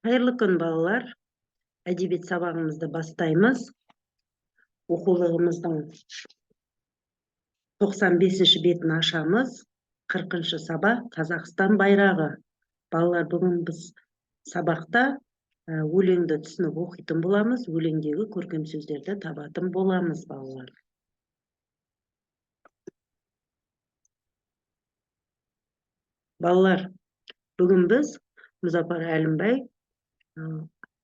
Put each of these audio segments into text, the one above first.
Қайырлы күн, балалар. Әдебиет сабағымызды бастаймыз. Оқулығымыздың 95-ші бетін ашамыз. 40-шы сабақ Қазақстан байрағы. Балалар, бүгін біз сабақта өлеңді түсініп оқитын боламыз, өлеңдегі көркем сөздерді табатын боламыз, балалар. Балалар, бүгін біз Мұзафар Әлімбай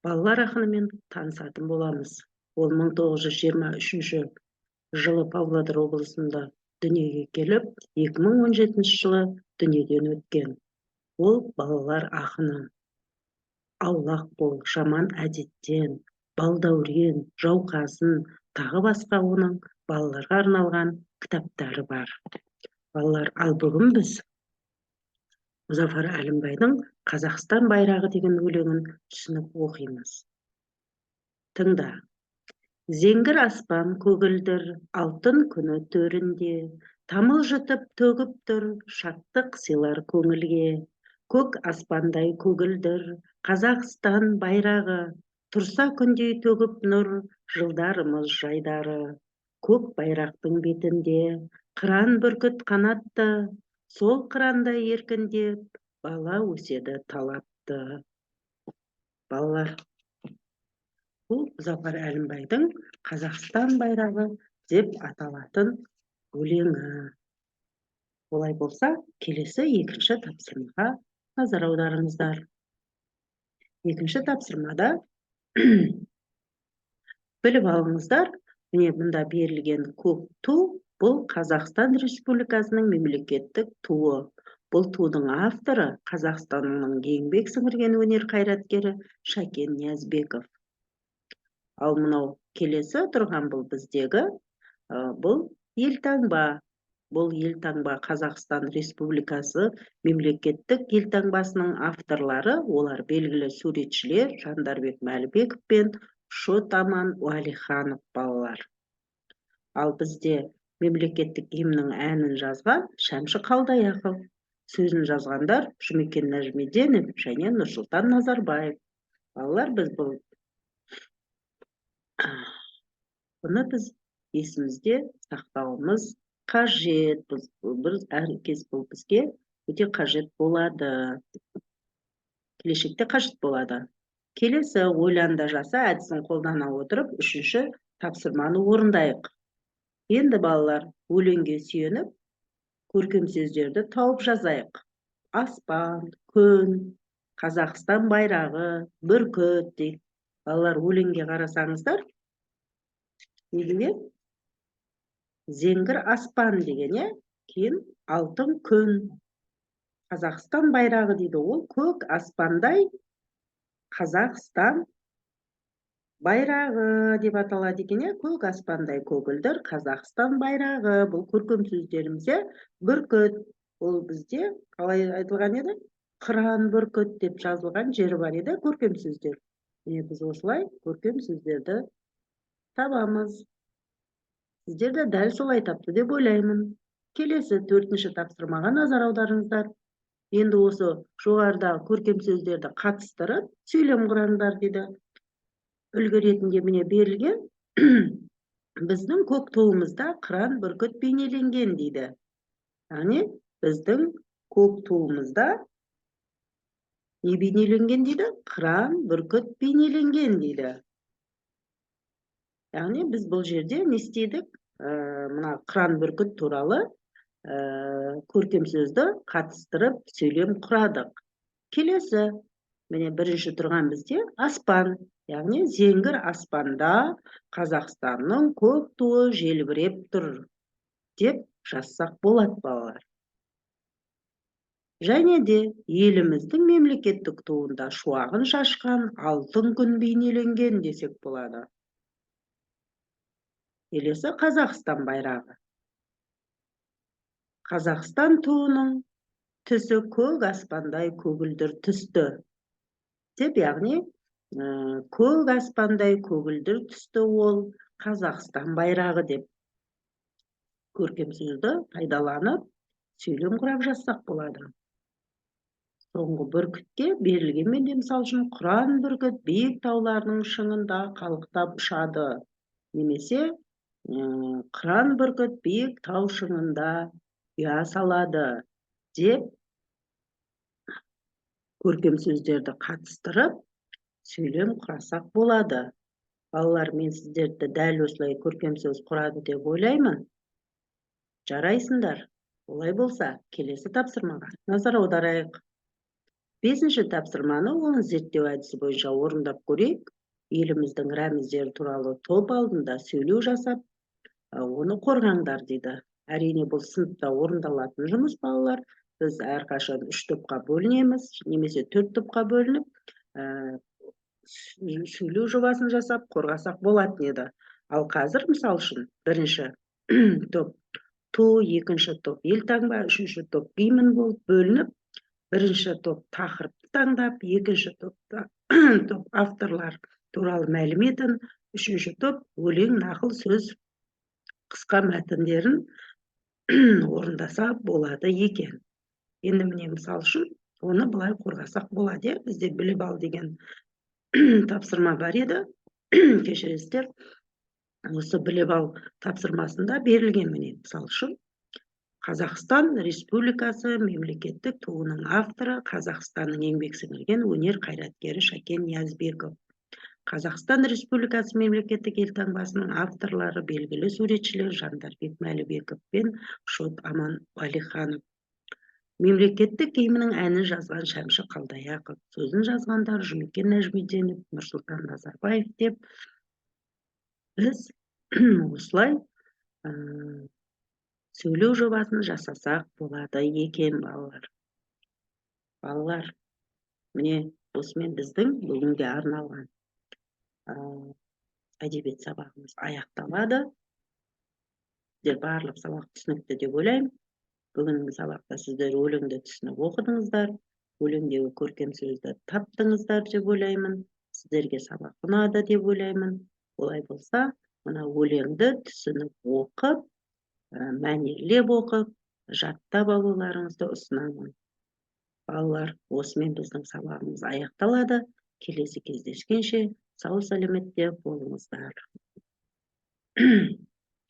балалар ақынымен танысатын боламыз. Ол 1923 жылы Павлодар облысында дүниеге келіп, 2017 жылы дүниеден өткен. Ол балалар ақыны. Аулақ бол, жаман әдеттен, балдәурен, жауқазын, тағы басқа оның балаларға арналған кітаптары бар. Балалар, ал бүгін біз Мұзафар Әлімбайдың Қазақстан байрағы деген өлеңін түсініп оқимыз. Тыңда. Зеңгір аспан көгілдір, алтын күні төрінде, тамыл жұтып төгіп тұр, шаттық сыйлар көңілге. Көк аспандай көгілдір, Қазақстан байрағы, тұрса күндей төгіп нұр, жылдарымыз жайдары. Көк байрақтың бетінде, қыран бүркіт қанатты, сол қыранда еркіндеп, бала өседі талапты. Балалар, бұл Мұзафар Әлімбайдың Қазақстан байрағы деп аталатын өлеңі. Олай болса, келесі екінші тапсырмаға назар аударыңыздар. Екінші тапсырмада біліп алыңыздар, міне мұнда берілген көк ту бұл Қазақстан Республикасының мемлекеттік туы. Бұл тудың авторы Қазақстанның еңбек сіңірген өнер қайраткері Шәкен Ниязбеков. Ал мынау келесі тұрған бұл біздегі, бұл елтаңба. Бұл елтаңба Қазақстан Республикасы мемлекеттік елтаңбасының авторлары, олар белгілі суретшілер Жандарбек Мәлібеков пен Шот-Аман Уәлиханов, балалар. Ал бізде мемлекеттік гимннің әнін жазған Шәмші Қалдаяқов, сөзін жазғандар Жұмекен Нәжімеденов және Нұрсұлтан Назарбаев. Балалар, бұны біз есімізде сақтауымыз қажет. Біз әркез бұл бізге өте қажет болады. Келешекте қажет болады. Келесі ойланда жаса әдісін қолдана отырып, үшінші тапсырманы орындайық. Енді балалар, өлеңге сүйеніп, көркем сөздерді тауып жазайық. Аспан, күн, Қазақстан байрағы, бүркіт дейік. Балалар, өлеңге қарасаңыздар, неге? Зеңгір аспан деген, кейін алтын күн. Қазақстан байрағы дейді, ол көк аспандай Қазақстан байрағы деп аталады екен, көк аспандай көгілдір Қазақстан байрағы. Бұл көркем сөздерімізде бүркіт. Ол бізде қалай айтылған еді? Қыран бүркіт деп жазылған жері бар еді, көркем сөздер. Біз осылай көркем сөздерді табамыз. Сіздер де дәл солай тапты деп ойлаймын. Келесі төртінші тапсырмаға назар аударыңыздар. Енді осы жоғарыдағы көркем сөздерді қатыстырып, сөйлем құраңдар дейді. Үлгі ретінде міне берілген, біздің көк туымызда қыран бүркіт бейнеленген дейді. Яғни, біздің көк туымызда не бейнеленген дейді? Қыран бүркіт бейнеленген дейді. Яғни, біз бұл жерде не істедік? Мына қыран бүркіт туралы көркем сөзді қатыстырып сөйлем құрадық. Келесі, міне бірінші тұрған бізде аспан, яғни зеңгір аспанда Қазақстанның көк туы желбіреп тұр деп жазсақ болады, балалар. Және де еліміздің мемлекеттік туында шуағын шашқан алтын күн бейнеленген десек болады. Келесі Қазақстан байрағы. Қазақстан туының түсі көк аспандай көгілдір түсті. Деп, яғни, көк аспандай көгілдір түсті ол Қазақстан байрағы деп көркем сөзді пайдаланып сөйлем құрап жазсақ болады. соңғы бүркітке берілгенмен де мысалы үшін қыран бүркіт биік таулардың шыңында қалықтап ұшады, немесе қыран бүркіт биік тау шыңында ұя салады деп көркем сөздерді қатыстырып сөйлем құрасақ болады. Балалар, мен сіздерді дәл осылай көркем сөз құрады деп ойлаймын. Жарайсыңдар. Олай болса, келесі тапсырмаға назар аударайық. 5-ші тапсырманы оның зерттеу әдісі бойынша орындап көрейік. Еліміздің рәміздері туралы топ алдында сөйлеу жасап, оны қорғаңдар дейді. Әрине, бұл сыныпта орындалатын жұмыс, балалар. Біз әрқашан 3 топқа бөлінеміз, немесе 4 топқа бөлініп, сөйлеу жобасын жасап қорғасақ болатын еді. Ал қазір, мысал үшін, бірінші топ ту, екінші топ елтаңба, үшінші топ гимн болып бөлініп, бірінші топ тақырыпты таңдап, екінші топ авторлар туралы мәліметін, үшінші топ өлең, нақыл, сөз, қысқа мәтіндерін орындаса болады екен. Енді міне мысал үшін, оны былай қорғасақ болады. Бізде біліп ал деген тапсырма бар еді. Кешіресіздер. Осы біліп ал тапсырмасында берілген міне мысал үшін. Қазақстан Республикасы мемлекеттік туының авторы Қазақстанның еңбек сіңірген өнер қайраткері Шәкен Ниязбеков. Қазақстан Республикасы мемлекеттік елтаңбасының авторлары белгілі суретшілер Жандарбек Мәлібеков пен Шот Аманғалиханов. Мемлекеттік гимннің әнін жазған Шәмші Қалдаяқов, сөзін жазғандар Жұмекен Нәжмеденов, Нұрсұлтан Назарбаев деп біз осылай сөйлеу жобасын жасасақ болады екен, балалар. Балалар, міне осымен біздің бүгінге арналған әдебиет сабағымыз аяқталады. Сіздер барлық сабақ түсінікті деп ойлаймын. Бүгінгі сабақта сіздер өлеңді түсініп оқыдыңыздар, өлеңдегі көркем сөзді таптыңыздар деп ойлаймын. Сіздерге сабақ ұнады деп ойлаймын. Олай болса, мына өлеңді түсініп оқып, мәнерлеп оқып, жаттап алуларыңызды ұсынамын. Балалар, осымен біздің сабағымыз аяқталады. Келесі кездескенше сау сәлеметте болыңыздар.